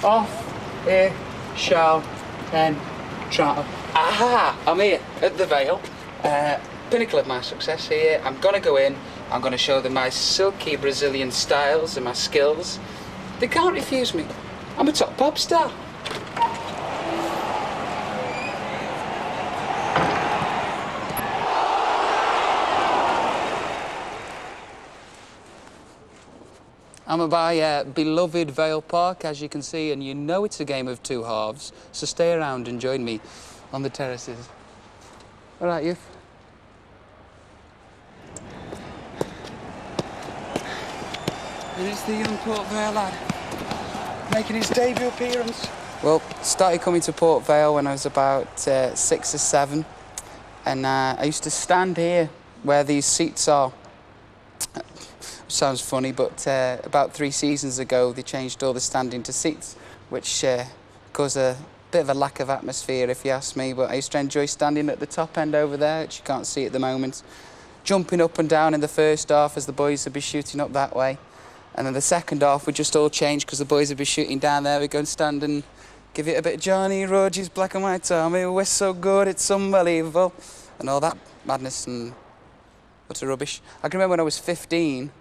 Off it shall then travel. Aha! I'm here at the Vale. Pinnacle of my success here. I'm gonna go in. I'm gonna show them my silky Brazilian styles and my skills. They can't refuse me. I'm a top pop star. I'm by beloved Vale Park, as you can see, and you know it's a game of two halves, so stay around and join me on the terraces. All right, youth. And it's the young Port Vale lad, making his debut appearance. Well, started coming to Port Vale when I was about 6 or 7, and I used to stand here where these seats are. Sounds funny, but about 3 seasons ago they changed all the standing to seats, which caused a bit of a lack of atmosphere, if you ask me. But I used to enjoy standing at the top end over there, which you can't see at the moment, jumping up and down in the first half as the boys would be shooting up that way, and then the second half would just all change because the boys would be shooting down there. We'd go and stand and give it a bit of Johnny Roger's Black and White Tommy, we're so good, it's unbelievable, and all that madness and utter rubbish. I can remember when I was 15.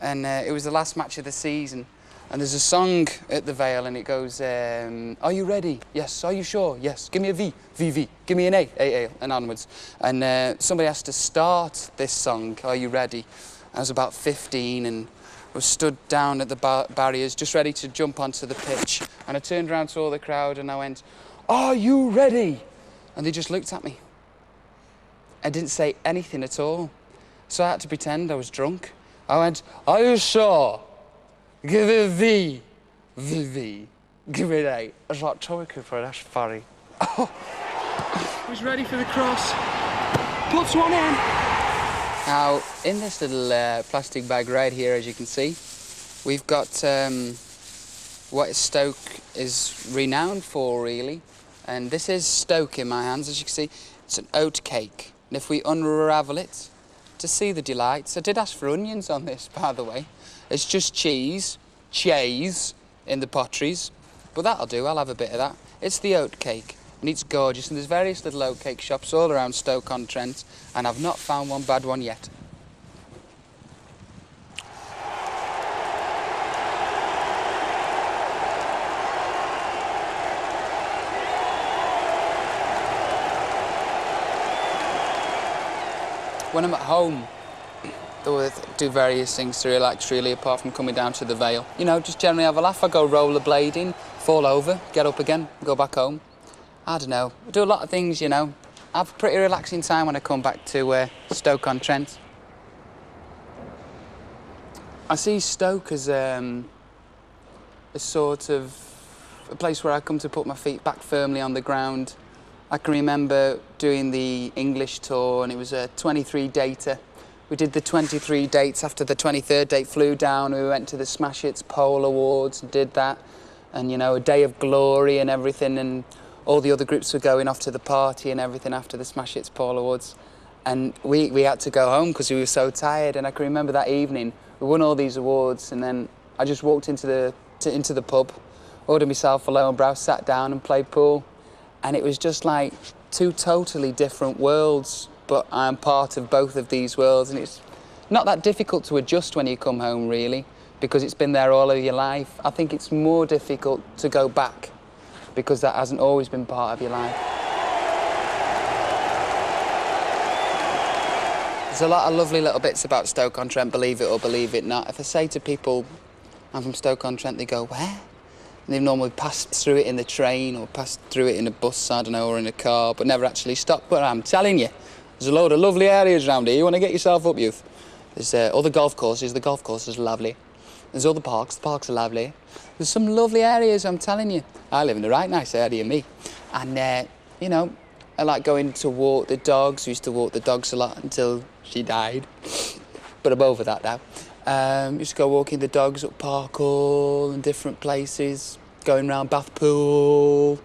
And it was the last match of the season, and there's a song at the Vale, and it goes, are you ready? Yes. Are you sure? Yes. Give me a V, V. Give me an A, and onwards. And somebody has to start this song, Are You Ready? I was about 15, and I was stood down at the barriers, just ready to jump onto the pitch. And I turned around to all the crowd, and I went, are you ready? And they just looked at me. I didn't say anything at all. So I had to pretend I was drunk. I went, are you sure? Give it V. V. Give it A. I was like, Tommy Cooper, that's funny. Oh. He's ready for the cross. Puts one in. Now, in this little plastic bag right here, as you can see, we've got what Stoke is renowned for, really. And this is Stoke in my hands, as you can see. It's an oat cake. And if we unravel it, to see the delights. I did ask for onions on this, by the way. It's just cheese in the potteries, but that'll do, I'll have a bit of that. It's the oat cake, and it's gorgeous, and there's various little oat cake shops all around Stoke-on-Trent, and I've not found one bad one yet. When I'm at home, I do various things to relax, really, apart from coming down to the Vale. You know, just generally have a laugh. I go rollerblading, fall over, get up again, go back home. I don't know. I do a lot of things, you know. I have a pretty relaxing time when I come back to Stoke-on-Trent. I see Stoke as a sort of a place where I come to put my feet back firmly on the ground. I can remember doing the English tour, and it was a 23-dater. We did the 23 dates. After the 23rd date, flew down, and we went to the Smash Hits Pole Awards and did that. And, you know, a day of glory and everything, and all the other groups were going off to the party and everything after the Smash Hits Pole Awards. And we had to go home because we were so tired. And I can remember that evening, we won all these awards, and then I just walked into the pub, ordered myself a Lone Brow, sat down and played pool. And it was just like 2 totally different worlds, but I'm part of both of these worlds, and it's not that difficult to adjust when you come home, really, because it's been there all of your life. I think it's more difficult to go back, because that hasn't always been part of your life. There's a lot of lovely little bits about Stoke-on-Trent, believe it or believe it not. If I say to people, I'm from Stoke-on-Trent, they go, where? And they've normally passed through it in the train or passed through it in a bus, I don't know, or in a car, but never actually stopped. But I'm telling you, there's a load of lovely areas around here. You want to get yourself up, youth. There's all the golf courses are lovely. There's all the parks are lovely. There's some lovely areas, I'm telling you. I live in a right nice area, me. And, you know, I like going to walk the dogs. We used to walk the dogs a lot until she died. But I'm over that now. Used to go walking the dogs up Park Hall and different places, going round Bath Pool,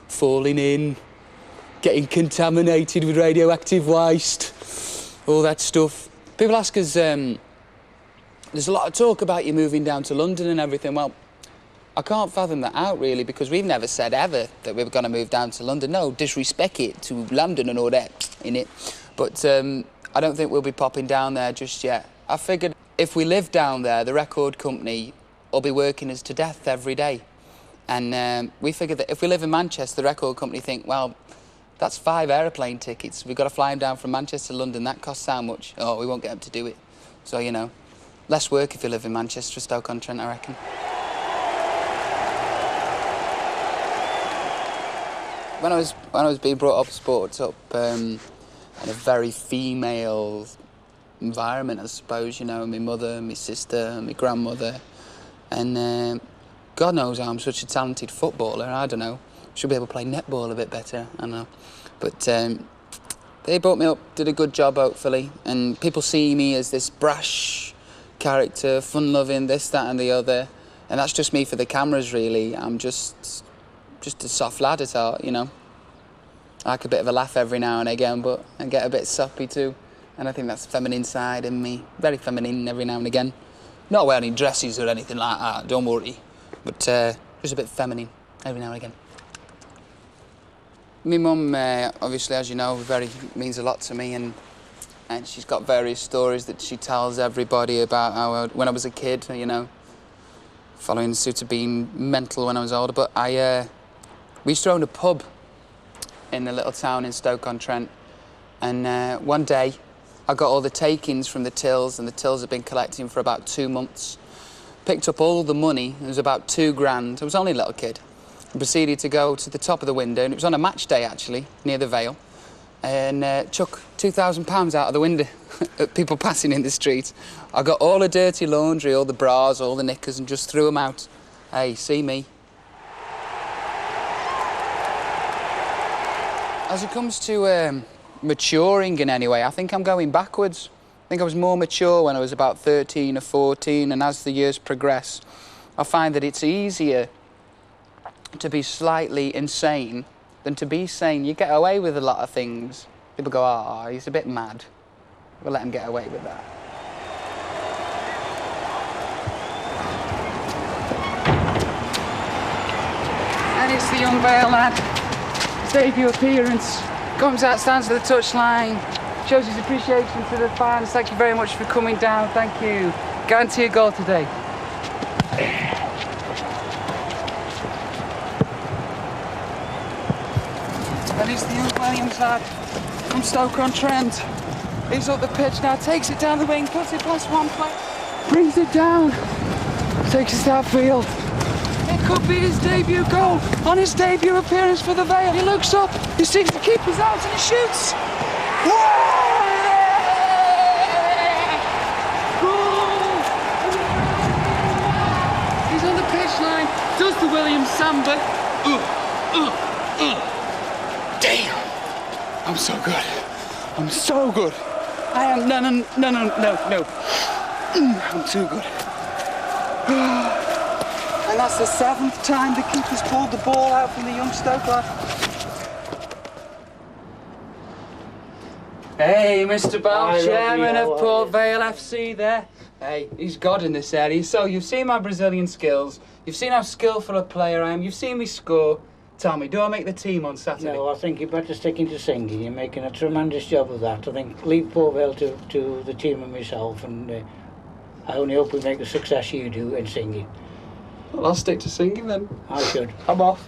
falling in, getting contaminated with radioactive waste, all that stuff. People ask us, there's a lot of talk about you moving down to London and everything. Well, I can't fathom that out, really, because we've never said ever that we were going to move down to London. No, disrespect it to London and all that in it. But I don't think we'll be popping down there just yet. I figured if we live down there, the record company will be working us to death every day. And we figured that if we live in Manchester, the record company think, well, that's 5 aeroplane tickets. We've got to fly them down from Manchester to London. That costs how much? Oh, we won't get them to do it. So, you know, less work if you live in Manchester or Stoke-on-Trent, I reckon. When I was being brought up in a very female environment, I suppose, you know, my mother, my sister, my grandmother, and God knows I'm such a talented footballer. I don't know. Should be able to play netball a bit better, I don't know. But they brought me up, did a good job, hopefully, and people see me as this brash character, fun-loving, this, that, and the other, and that's just me for the cameras, really. I'm just a soft lad at heart, you know. I like a bit of a laugh every now and again, but I get a bit soppy too. And I think that's the feminine side in me. Very feminine every now and again. Not wearing dresses or anything like that, don't worry. But just a bit feminine every now and again. My mum, obviously, as you know, means a lot to me, and she's got various stories that she tells everybody about how when I was a kid, you know, following suit of being mental when I was older. But we used to own a pub in a little town in Stoke-on-Trent, and one day I got all the takings from the tills, and the tills had been collecting for about 2 months. Picked up all the money, it was about £2,000, I was only a little kid, and proceeded to go to the top of the window, and it was on a match day actually, near the Vale, and chuck £2,000 out of the window at people passing in the street. I got all the dirty laundry, all the bras, all the knickers, and just threw them out. Hey, see me. As it comes to maturing in any way, I think I'm going backwards. I think I was more mature when I was about 13 or 14, and as the years progress, I find that it's easier to be slightly insane than to be sane. You get away with a lot of things. People go, oh, he's a bit mad. We'll let him get away with that. And it's the young Vale lad. His debut appearance. Comes out, stands at the touchline, shows his appreciation to the fans. Thank you very much for coming down. Thank you. Guarantee a goal today. And it's the young Williams lad from Stoke-on-Trent. He's up the pitch now, takes it down the wing, puts it past one player, brings it down, takes it outfield. It could be his debut goal on his debut appearance for the Vale. He looks up, he sees the keeper's out, and he shoots. He's on the pitch line, does the Williams samba. Damn! I'm so good. I'm so good. I am no. I'm too good. And that's the 7th time the keeper's pulled the ball out from the young Stoke lad. Hey, Mr. Bell, chairman of Port Vale FC there. Hey, he's God in this area. So you've seen my Brazilian skills. You've seen how skillful a player I am. You've seen me score. Tell me, do I make the team on Saturday? No, I think you're better sticking to singing. You're making a tremendous job of that. I think leave Port Vale to the team and myself, and I only hope we make the success you do in singing. Well, I'll stick to singing then. I should. I'm off.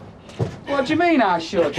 What do you mean I should?